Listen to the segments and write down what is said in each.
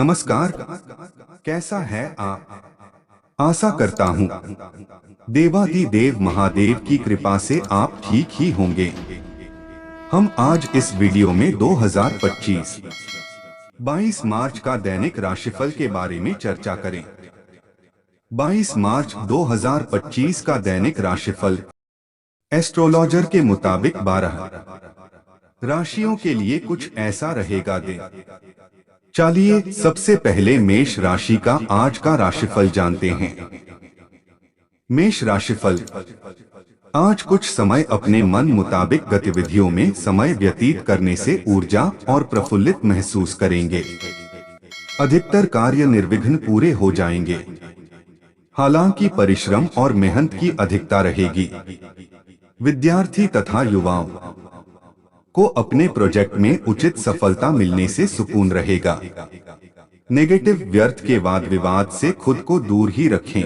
नमस्कार। कैसा है आप? आशा करता हूँ देवाधिदेव महादेव की कृपा से आप ठीक ही होंगे। हम आज इस वीडियो में 2025 22 मार्च का दैनिक राशिफल के बारे में चर्चा करें। 22 मार्च 2025 का दैनिक राशिफल एस्ट्रोलॉजर के मुताबिक 12 राशियों के लिए कुछ ऐसा रहेगा। चलिए सबसे पहले मेष राशि का आज का राशिफल जानते हैं। मेष राशिफल, आज कुछ समय अपने मन मुताबिक गतिविधियों में समय व्यतीत करने से ऊर्जा और प्रफुल्लित महसूस करेंगे। अधिकतर कार्य निर्विघ्न पूरे हो जाएंगे। हालांकि परिश्रम और मेहनत की अधिकता रहेगी। विद्यार्थी तथा युवाओं को अपने प्रोजेक्ट में उचित सफलता मिलने से सुकून रहेगा। नेगेटिव व्यर्थ के वाद विवाद से खुद को दूर ही रखें,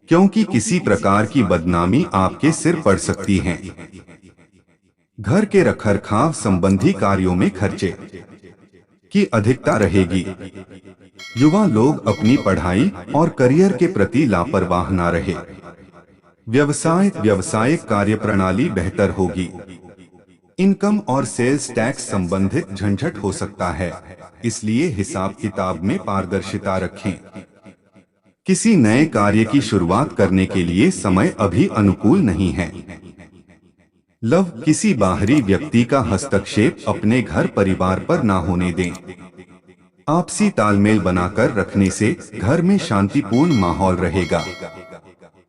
क्योंकि किसी प्रकार की बदनामी आपके सिर पड़ सकती है। घर के रखरखाव संबंधी कार्यों में खर्चे की अधिकता रहेगी। युवा लोग अपनी पढ़ाई और करियर के प्रति लापरवाह न रहे। व्यावसायिक कार्यप्रणाली बेहतर होगी। इनकम और सेल्स टैक्स संबंधित झंझट हो सकता है, इसलिए हिसाब किताब में पारदर्शिता रखें। किसी नए कार्य की शुरुआत करने के लिए समय अभी अनुकूल नहीं है। लव, किसी बाहरी व्यक्ति का हस्तक्षेप अपने घर परिवार पर ना होने दें। आपसी तालमेल बनाकर रखने से घर में शांतिपूर्ण माहौल रहेगा।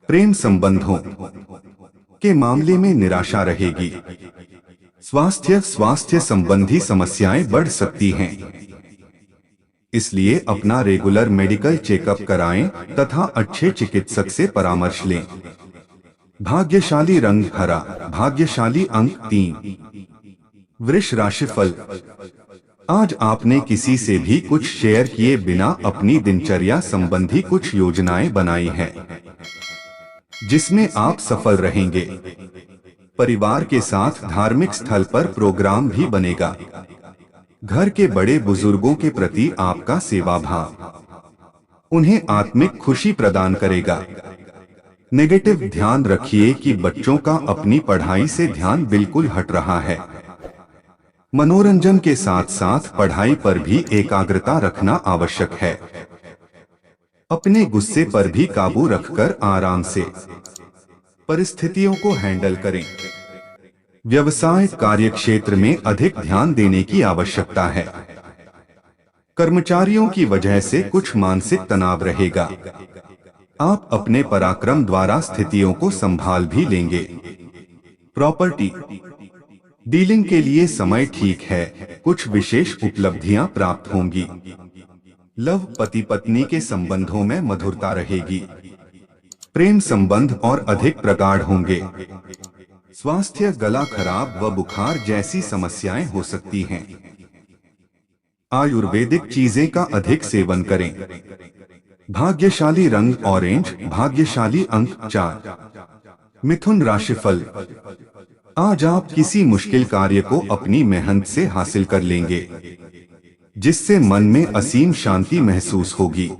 प्रेम संबंधों के मामले में निराशा रहेगी। स्वास्थ्य संबंधी समस्याएं बढ़ सकती हैं, इसलिए अपना रेगुलर मेडिकल चेकअप कराएं तथा अच्छे चिकित्सक से परामर्श लें। भाग्यशाली रंग हरा, भाग्यशाली अंक 3। वृष राशिफल, आज आपने किसी से भी कुछ शेयर किए बिना अपनी दिनचर्या संबंधी कुछ योजनाएं बनाई हैं, जिसमें आप सफल रहेंगे। परिवार के साथ धार्मिक स्थल पर प्रोग्राम भी बनेगा। घर के बड़े बुजुर्गों के प्रति आपका सेवा भाव उन्हें आत्मिक खुशी प्रदान करेगा। नेगेटिव, ध्यान रखिए कि बच्चों का अपनी पढ़ाई से ध्यान बिल्कुल हट रहा है। मनोरंजन के साथ साथ पढ़ाई पर भी एकाग्रता रखना आवश्यक है। अपने गुस्से पर भी काबू रखकर आराम से परिस्थितियों को हैंडल करें। व्यवसाय कार्य क्षेत्र में अधिक ध्यान देने की आवश्यकता है। कर्मचारियों की वजह से कुछ मानसिक तनाव रहेगा। आप अपने पराक्रम द्वारा स्थितियों को संभाल भी लेंगे। प्रॉपर्टी डीलिंग के लिए समय ठीक है। कुछ विशेष उपलब्धियां प्राप्त होंगी। लव, पति पत्नी के संबंधों में मधुरता रहेगी। प्रेम संबंध और अधिक प्रगाढ़ होंगे। स्वास्थ्य, गला खराब व बुखार जैसी समस्याएं हो सकती हैं। आयुर्वेदिक चीजें का अधिक सेवन करें। भाग्यशाली रंग ऑरेंज, भाग्यशाली अंक 4। मिथुन राशिफल, आज आप किसी मुश्किल कार्य को अपनी मेहनत से हासिल कर लेंगे, जिससे मन में असीम शांति महसूस होगी।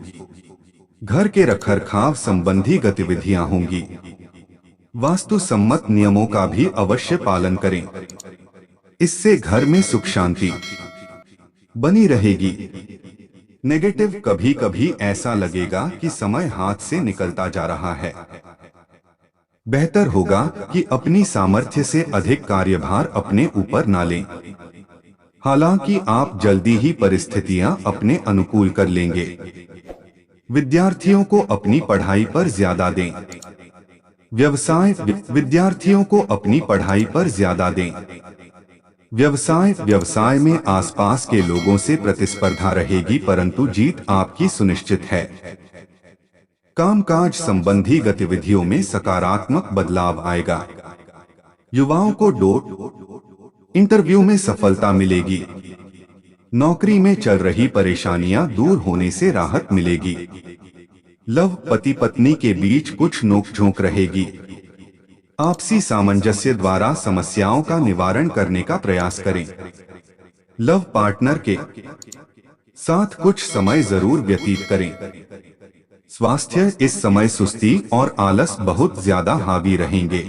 घर के रखरखाव संबंधी गतिविधियां होंगी। वास्तु सम्मत नियमों का भी अवश्य पालन करें, इससे घर में सुख शांति बनी रहेगी। नेगेटिव, कभी कभी ऐसा लगेगा कि समय हाथ से निकलता जा रहा है। बेहतर होगा कि अपनी सामर्थ्य से अधिक कार्यभार अपने ऊपर ना लें। हालांकि आप जल्दी ही परिस्थितियां अपने अनुकूल कर लेंगे। विद्यार्थियों को अपनी पढ़ाई पर ज्यादा दें। विद्यार्थियों को अपनी पढ़ाई पर ज्यादा दें। व्यवसाय में आसपास के लोगों से प्रतिस्पर्धा रहेगी, परंतु जीत आपकी सुनिश्चित है। कामकाज संबंधी गतिविधियों में सकारात्मक बदलाव आएगा। युवाओं को इंटरव्यू में सफलता मिलेगी। नौकरी में चल रही परेशानियां दूर होने से राहत मिलेगी। लव, पति पत्नी के बीच कुछ नोकझोंक रहेगी। आपसी सामंजस्य द्वारा समस्याओं का निवारण करने का प्रयास करें। लव पार्टनर के साथ कुछ समय जरूर व्यतीत करें। स्वास्थ्य, इस समय सुस्ती और आलस बहुत ज्यादा हावी रहेंगे।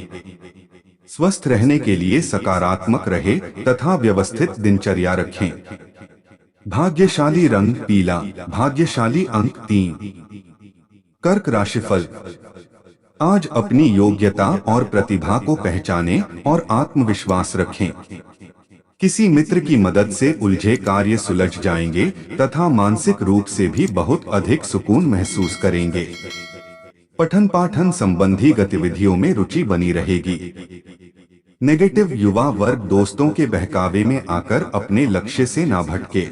स्वस्थ रहने के लिए सकारात्मक रहे तथा व्यवस्थित दिनचर्या रखें। भाग्यशाली रंग पीला, भाग्यशाली अंक 3। कर्क राशिफल। आज अपनी योग्यता और प्रतिभा को पहचानें और आत्मविश्वास रखें। किसी मित्र की मदद से उलझे कार्य सुलझ जाएंगे तथा मानसिक रूप से भी बहुत अधिक सुकून महसूस करेंगे। पठन पाठन संबंधी गतिविधियों में रुचि बनी रहेगी। नेगेटिव युवा वर्ग दोस्तों के बहकावे में आकर अपने लक्ष्य से ना भटके।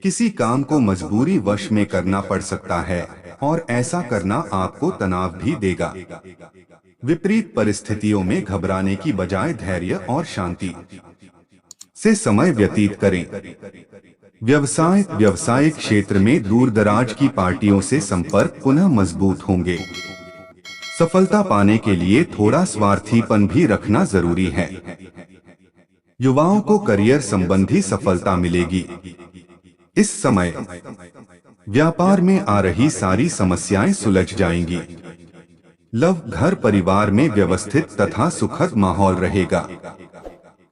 किसी काम को मजबूरी वश में करना पड़ सकता है और ऐसा करना आपको तनाव भी देगा। विपरीत परिस्थितियों में घबराने की बजाय धैर्य और शांति से समय व्यतीत करें। व्यवसायिक क्षेत्र में दूर दराज की पार्टियों से संपर्क पुनः मजबूत होंगे। सफलता पाने के लिए थोड़ा स्वार्थीपन भी रखना जरूरी है। युवाओं को करियर संबंधी सफलता मिलेगी। इस समय व्यापार में आ रही सारी समस्याएं सुलझ जाएंगी। लव, घर परिवार में व्यवस्थित तथा सुखद माहौल रहेगा।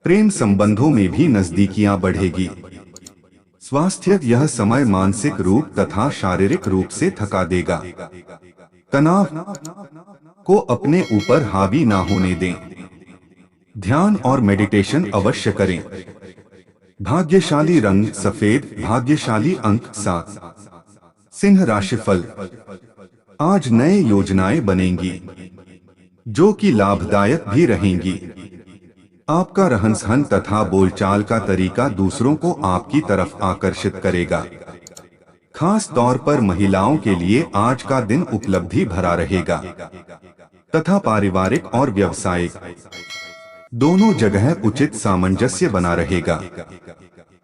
प्रेम संबंधों में भी नजदीकियां बढ़ेगी। स्वास्थ्य, यह समय मानसिक रूप तथा शारीरिक रूप से थका देगा। तनाव को अपने ऊपर हावी ना होने दें। ध्यान और मेडिटेशन अवश्य करें। भाग्यशाली रंग सफेद, भाग्यशाली अंक 7। सिंह राशिफल। आज नए योजनाएं बनेंगी जो कि लाभदायक भी रहेंगी। आपका रहन सहन तथा बोलचाल का तरीका दूसरों को आपकी तरफ आकर्षित करेगा। खास तौर पर महिलाओं के लिए आज का दिन उपलब्धि भरा रहेगा तथा पारिवारिक और व्यावसायिक दोनों जगह उचित सामंजस्य बना रहेगा।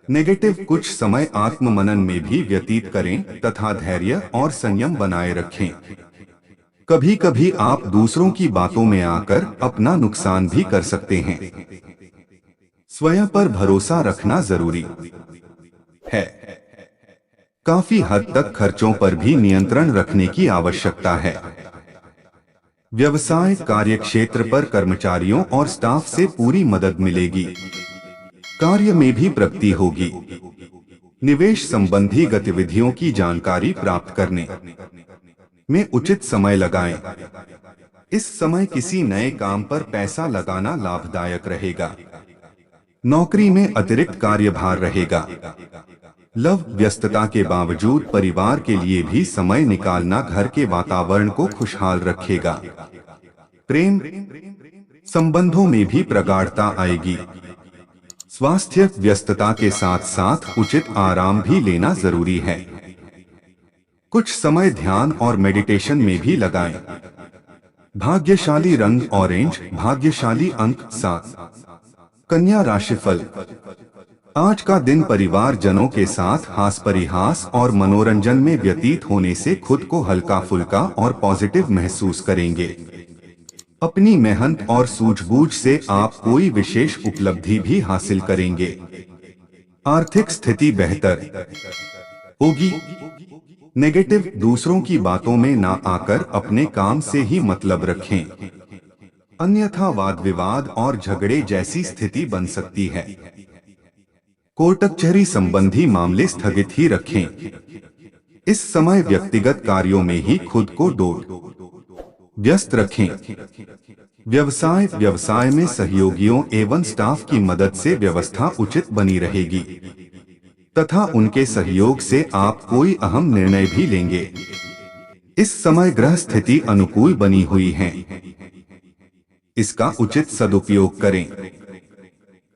नेगेटिव, कुछ समय आत्ममनन में भी व्यतीत करें तथा धैर्य और संयम बनाए रखें। कभी कभी आप दूसरों की बातों में आकर अपना नुकसान भी कर सकते हैं। स्वयं पर भरोसा रखना जरूरी है। काफी हद तक खर्चों पर भी नियंत्रण रखने की आवश्यकता है। व्यवसाय कार्यक्षेत्र पर कर्मचारियों और स्टाफ से पूरी मदद मिलेगी। कार्य में भी प्रगति होगी। निवेश संबंधी गतिविधियों की जानकारी प्राप्त करने में उचित समय लगाएं। इस समय किसी नए काम पर पैसा लगाना लाभदायक रहेगा। नौकरी में अतिरिक्त कार्यभार रहेगा। लव, व्यस्तता के बावजूद परिवार के लिए भी समय निकालना घर के वातावरण को खुशहाल रखेगा। प्रेम संबंधों में भी प्रगाढ़ता आएगी। स्वास्थ्य, व्यस्तता के साथ साथ उचित आराम भी लेना जरूरी है। कुछ समय ध्यान और मेडिटेशन में भी लगाएं। भाग्यशाली रंग ऑरेंज, भाग्यशाली अंक 7। कन्या राशिफल। आज का दिन परिवार जनों के साथ हास परिहास और मनोरंजन में व्यतीत होने से खुद को हल्का फुल्का और पॉजिटिव महसूस करेंगे। अपनी मेहनत और सूझबूझ से आप कोई विशेष उपलब्धि भी हासिल करेंगे। आर्थिक स्थिति बेहतर होगी। नेगेटिव, दूसरों की बातों में ना आकर अपने काम से ही मतलब रखें, अन्यथा वाद विवाद और झगड़े जैसी स्थिति बन सकती है। कोर्ट कचहरी संबंधी मामले स्थगित ही रखें। इस समय व्यक्तिगत कार्यों में ही खुद को व्यस्त रखें। व्यवसाय में सहयोगियों एवं स्टाफ की मदद से व्यवस्था उचित बनी रहेगी तथा उनके सहयोग से आप कोई अहम निर्णय भी लेंगे। इस समय ग्रह स्थिति अनुकूल बनी हुई है, इसका उचित सदुपयोग करें।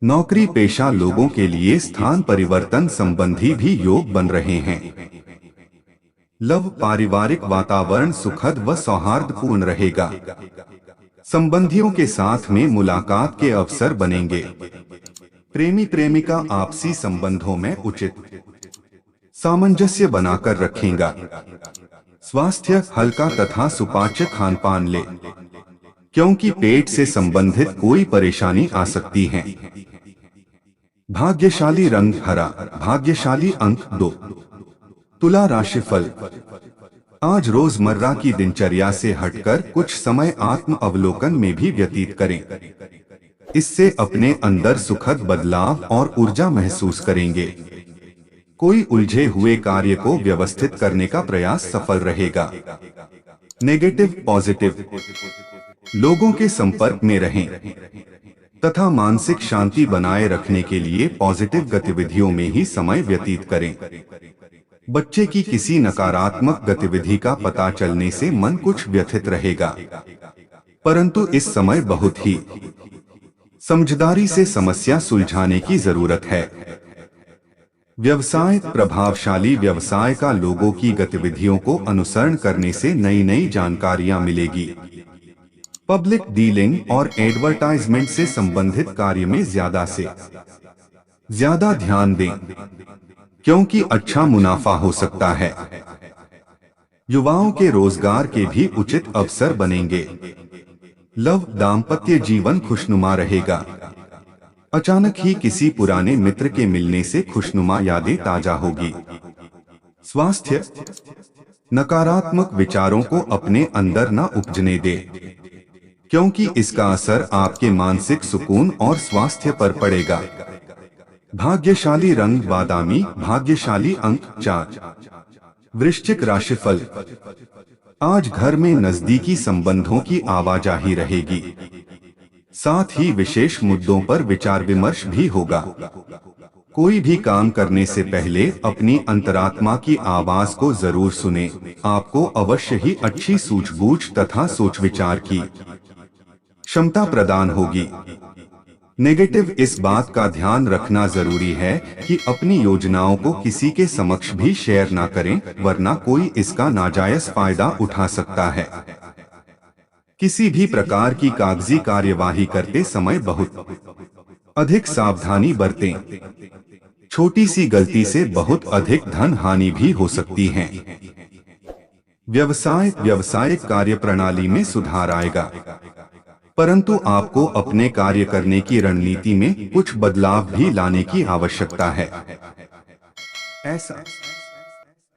नौकरी पेशा लोगों के लिए स्थान परिवर्तन संबंधी भी योग बन रहे हैं। लव, पारिवारिक वातावरण सुखद व सौहार्दपूर्ण रहेगा। संबंधियों के साथ में मुलाकात के अवसर बनेंगे। प्रेमी प्रेमिका आपसी संबंधों में उचित सामंजस्य बनाकर रखेगा। स्वास्थ्य, हल्का तथा सुपाच्य खानपान ले, क्योंकि पेट से संबंधित कोई परेशानी आ सकती है। भाग्यशाली रंग हरा, भाग्यशाली अंक 2। तुला राशिफल। आज रोजमर्रा की दिनचर्या से हटकर कुछ समय आत्म अवलोकन में भी व्यतीत करें। इससे अपने अंदर सुखद बदलाव और ऊर्जा महसूस करेंगे। कोई उलझे हुए कार्य को व्यवस्थित करने का प्रयास सफल रहेगा। Negative positive. लोगों के संपर्क में रहें तथा मानसिक शांति बनाए रखने के लिए पॉजिटिव गतिविधियों में ही समय व्यतीत करें। बच्चे की किसी नकारात्मक गतिविधि का पता चलने से मन कुछ व्यथित रहेगा, परंतु इस समय बहुत ही समझदारी से समस्या सुलझाने की जरूरत है। व्यवसाय प्रभावशाली व्यवसाय का लोगों की गतिविधियों को अनुसरण करने से नई नई जानकारियां मिलेगी। पब्लिक डीलिंग और एडवर्टाइजमेंट से संबंधित कार्य में ज्यादा से ज्यादा ध्यान दें, क्योंकि अच्छा मुनाफा हो सकता है। युवाओं के रोजगार के भी उचित अवसर बनेंगे। लव दाम्पत्य जीवन खुशनुमा रहेगा। अचानक ही किसी पुराने मित्र के मिलने से खुशनुमा यादें ताजा होगी। स्वास्थ्य। नकारात्मक विचारों को अपने अंदर न उपजने दे, क्योंकि इसका असर आपके मानसिक सुकून और स्वास्थ्य पर पड़ेगा। भाग्यशाली रंग बादामी, भाग्यशाली अंक 4। वृश्चिक राशिफल। आज घर में नजदीकी संबंधों की आवाजाही रहेगी। साथ ही विशेष मुद्दों पर विचार विमर्श भी होगा। कोई भी काम करने से पहले अपनी अंतरात्मा की आवाज को जरूर सुने। आपको अवश्य ही अच्छी सूझबूझ तथा सोच विचार की क्षमता प्रदान होगी। नेगेटिव। इस बात का ध्यान रखना जरूरी है कि अपनी योजनाओं को किसी के समक्ष भी शेयर ना करें, वरना कोई इसका नाजायज फायदा उठा सकता है। किसी भी प्रकार की कागजी कार्यवाही करते समय बहुत अधिक सावधानी बरतें। छोटी सी गलती से बहुत अधिक धन हानि भी हो सकती है। व्यावसायिक कार्य प्रणाली में सुधार आएगा, परंतु आपको अपने कार्य करने की रणनीति में कुछ बदलाव भी लाने की आवश्यकता है। ऐसा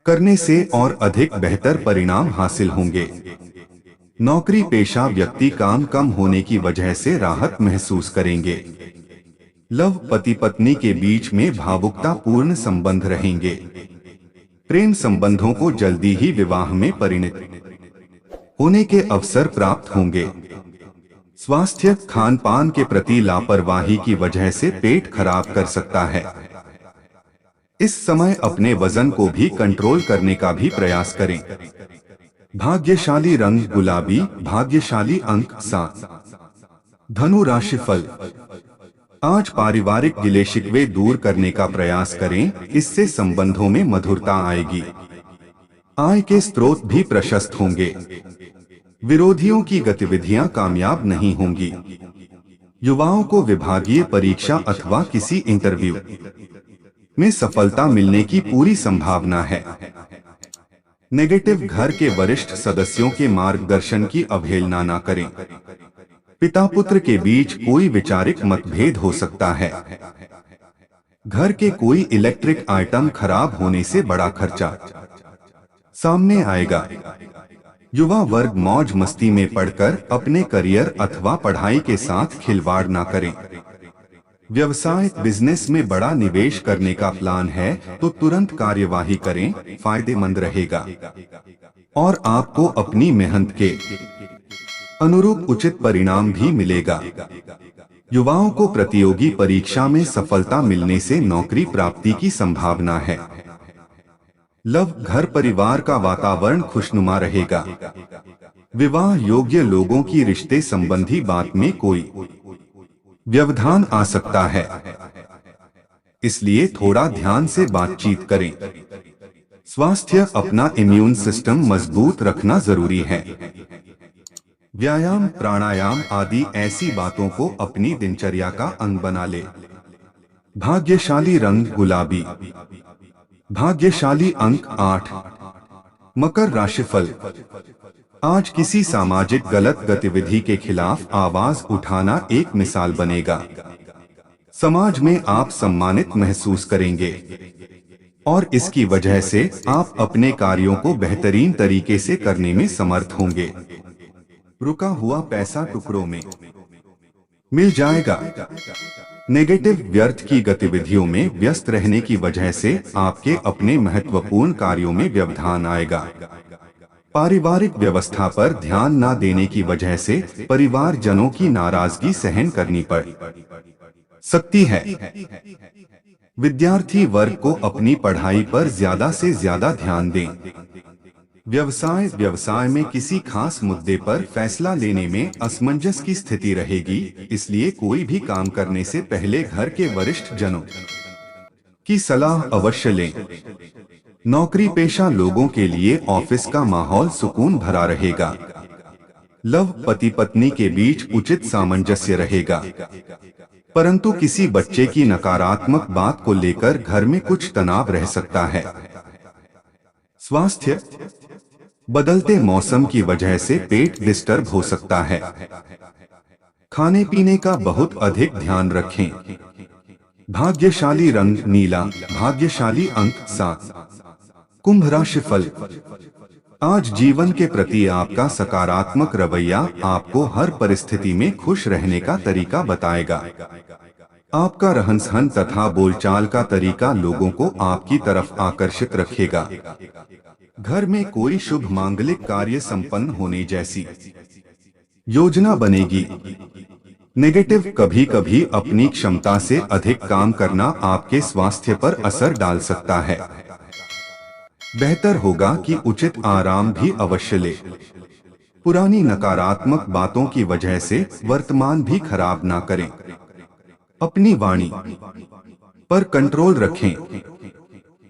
करने से और अधिक बेहतर परिणाम हासिल होंगे। नौकरी पेशा व्यक्ति काम कम होने की वजह से राहत महसूस करेंगे। लव पति पत्नी के बीच में भावुकता पूर्ण संबंध रहेंगे। प्रेम संबंधों को जल्दी ही विवाह में परिणत होने के अवसर प्राप्त होंगे। स्वास्थ्य। खान पान के प्रति लापरवाही की वजह से पेट खराब कर सकता है। इस समय अपने वजन को भी कंट्रोल करने का भी प्रयास करें। भाग्यशाली रंग गुलाबी, भाग्यशाली अंक 7। धनु राशिफल। आज पारिवारिक गिले शिकवे दूर करने का प्रयास करें, इससे संबंधों में मधुरता आएगी। आय के स्रोत भी प्रशस्त होंगे। विरोधियों की गतिविधियां कामयाब नहीं होंगी। युवाओं को विभागीय परीक्षा अथवा किसी इंटरव्यू में सफलता मिलने की पूरी संभावना है। नेगेटिव। घर के वरिष्ठ सदस्यों के मार्गदर्शन की अवहेलना न करें। पिता पुत्र के बीच कोई वैचारिक मतभेद हो सकता है। घर के कोई इलेक्ट्रिक आइटम खराब होने से बड़ा खर्चा सामने आएगा। युवा वर्ग मौज मस्ती में पढ़कर अपने करियर अथवा पढ़ाई के साथ खिलवाड़ न करें। व्यवसाय बिजनेस में बड़ा निवेश करने का प्लान है तो तुरंत कार्यवाही करें, फायदेमंद रहेगा और आपको अपनी मेहनत के अनुरूप उचित परिणाम भी मिलेगा। युवाओं को प्रतियोगी परीक्षा में सफलता मिलने से नौकरी प्राप्ति की संभावना है। लव। घर परिवार का वातावरण खुशनुमा रहेगा। विवाह योग्य लोगों की रिश्ते संबंधी बात में कोई व्यवधान आ सकता है, इसलिए थोड़ा ध्यान से बातचीत करें। स्वास्थ्य। अपना इम्यून सिस्टम मजबूत रखना जरूरी है। व्यायाम प्राणायाम आदि ऐसी बातों को अपनी दिनचर्या का अंग बना ले। भाग्यशाली रंग गुलाबी, भाग्यशाली अंक 8। मकर राशिफल। आज किसी सामाजिक गलत गतिविधि के खिलाफ आवाज उठाना एक मिसाल बनेगा। समाज में आप सम्मानित महसूस करेंगे और इसकी वजह से आप अपने कार्यों को बेहतरीन तरीके से करने में समर्थ होंगे। रुका हुआ पैसा टुकड़ों में मिल जाएगा। नेगेटिव व्यर्थ की गतिविधियों में व्यस्त रहने की वजह से आपके अपने महत्वपूर्ण कार्यों में व्यवधान आएगा। पारिवारिक व्यवस्था पर ध्यान न देने की वजह से परिवारजनों की नाराजगी सहन करनी पड़ सकती है। विद्यार्थी वर्ग को अपनी पढ़ाई पर ज्यादा से ज्यादा ध्यान दें। व्यवसाय में किसी खास मुद्दे पर फैसला लेने में असमंजस की स्थिति रहेगी, इसलिए कोई भी काम करने से पहले घर के वरिष्ठ जनों की सलाह अवश्य लें। नौकरी पेशा लोगों के लिए ऑफिस का माहौल सुकून भरा रहेगा। लव पति पत्नी के बीच उचित सामंजस्य रहेगा, परंतु किसी बच्चे की नकारात्मक बात को लेकर घर में कुछ तनाव रह सकता है। स्वास्थ्य, बदलते मौसम की वजह से पेट डिस्टर्ब हो सकता है। खाने पीने का बहुत अधिक ध्यान रखें। भाग्यशाली रंग नीला, भाग्यशाली अंक 7। कुंभ राशिफल। आज जीवन के प्रति आपका सकारात्मक रवैया आपको हर परिस्थिति में खुश रहने का तरीका बताएगा। आपका रहन सहन तथा बोलचाल का तरीका लोगों को आपकी तरफ आकर्षित रखेगा। घर में कोई शुभ मांगलिक कार्य संपन्न होने जैसी योजना बनेगी। नेगेटिव, कभी कभी अपनी क्षमता से अधिक काम करना आपके स्वास्थ्य पर असर डाल सकता है। बेहतर होगा कि उचित आराम भी अवश्य ले। पुरानी नकारात्मक बातों की वजह से वर्तमान भी खराब ना करें। अपनी वाणी पर कंट्रोल रखें।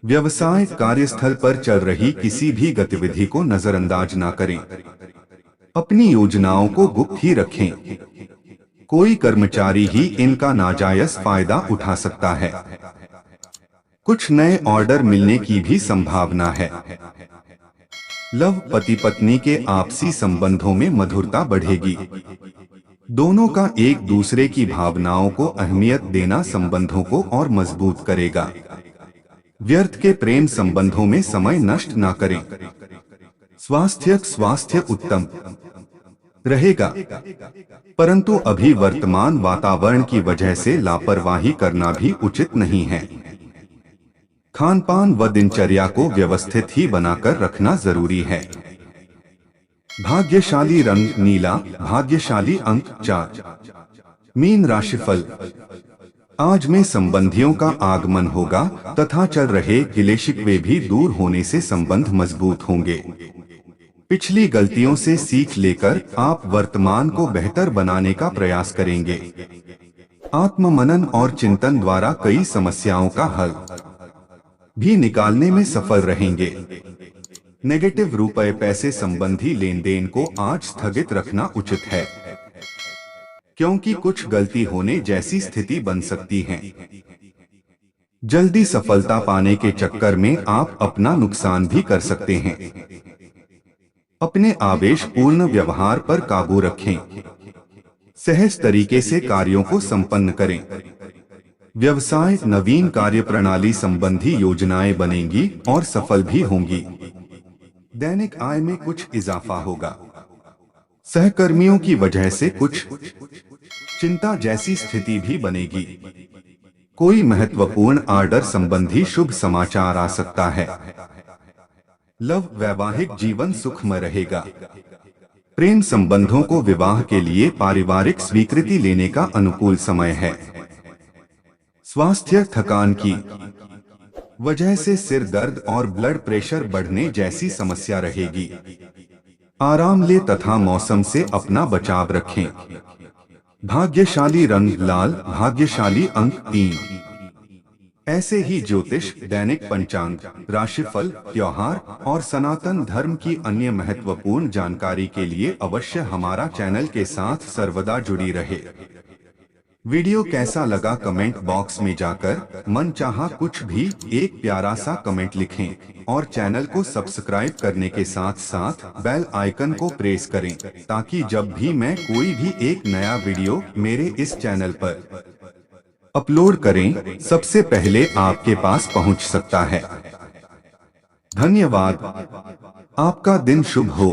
व्यवसाय कार्यस्थल पर चल रही किसी भी गतिविधि को नजरअंदाज ना करें। अपनी योजनाओं को गुप्त ही रखें। कोई कर्मचारी ही इनका नाजायज फायदा उठा सकता है। कुछ नए ऑर्डर मिलने की भी संभावना है। लव पति पत्नी के आपसी संबंधों में मधुरता बढ़ेगी। दोनों का एक दूसरे की भावनाओं को अहमियत देना संबंधों को और मजबूत करेगा। व्यर्थ के प्रेम संबंधों में समय नष्ट ना करें। स्वास्थ्य उत्तम रहेगा, परंतु अभी वर्तमान वातावरण की वजह से लापरवाही करना भी उचित नहीं है। खानपान व दिनचर्या को व्यवस्थित ही बनाकर रखना जरूरी है। भाग्यशाली रंग नीला, भाग्यशाली अंक 4। मीन राशिफल। आज में संबंधियों का आगमन होगा तथा चल रहे गिले शिकवे भी दूर होने से संबंध मजबूत होंगे। पिछली गलतियों से सीख लेकर आप वर्तमान को बेहतर बनाने का प्रयास करेंगे। आत्ममनन और चिंतन द्वारा कई समस्याओं का हल भी निकालने में सफल रहेंगे। नेगेटिव, रुपए पैसे संबंधी लेन देन को आज स्थगित रखना उचित है, क्योंकि कुछ गलती होने जैसी स्थिति बन सकती है। जल्दी सफलता पाने के चक्कर में आप अपना नुकसान भी कर सकते हैं। अपने आवेशपूर्ण व्यवहार पर काबू रखें। सहज तरीके से कार्यों को संपन्न करें। व्यवसाय, नवीन कार्य प्रणाली संबंधी योजनाएं बनेंगी और सफल भी होंगी। दैनिक आय में कुछ इजाफा होगा। सहकर्मियों की वजह से कुछ चिंता जैसी स्थिति भी बनेगी। कोई महत्वपूर्ण ऑर्डर संबंधी शुभ समाचार आ सकता है। लव, वैवाहिक जीवन सुखमय रहेगा। प्रेम संबंधों को विवाह के लिए पारिवारिक स्वीकृति लेने का अनुकूल समय है। स्वास्थ्य, थकान की वजह से सिर दर्द और ब्लड प्रेशर बढ़ने जैसी समस्या रहेगी। आराम ले तथा मौसम से अपना बचाव रखें। भाग्यशाली रंग लाल, भाग्यशाली अंक 3। ऐसे ही ज्योतिष, दैनिक पंचांग, राशिफल, त्योहार और सनातन धर्म की अन्य महत्वपूर्ण जानकारी के लिए अवश्य हमारा चैनल के साथ सर्वदा जुड़ी रहे। वीडियो कैसा लगा कमेंट बॉक्स में जाकर मनचाहा कुछ भी एक प्यारा सा कमेंट लिखें और चैनल को सब्सक्राइब करने के साथ साथ बेल आइकन को प्रेस करें, ताकि जब भी मैं कोई भी एक नया वीडियो मेरे इस चैनल पर अपलोड करें, सबसे पहले आपके पास पहुंच सकता है। धन्यवाद। आपका दिन शुभ हो।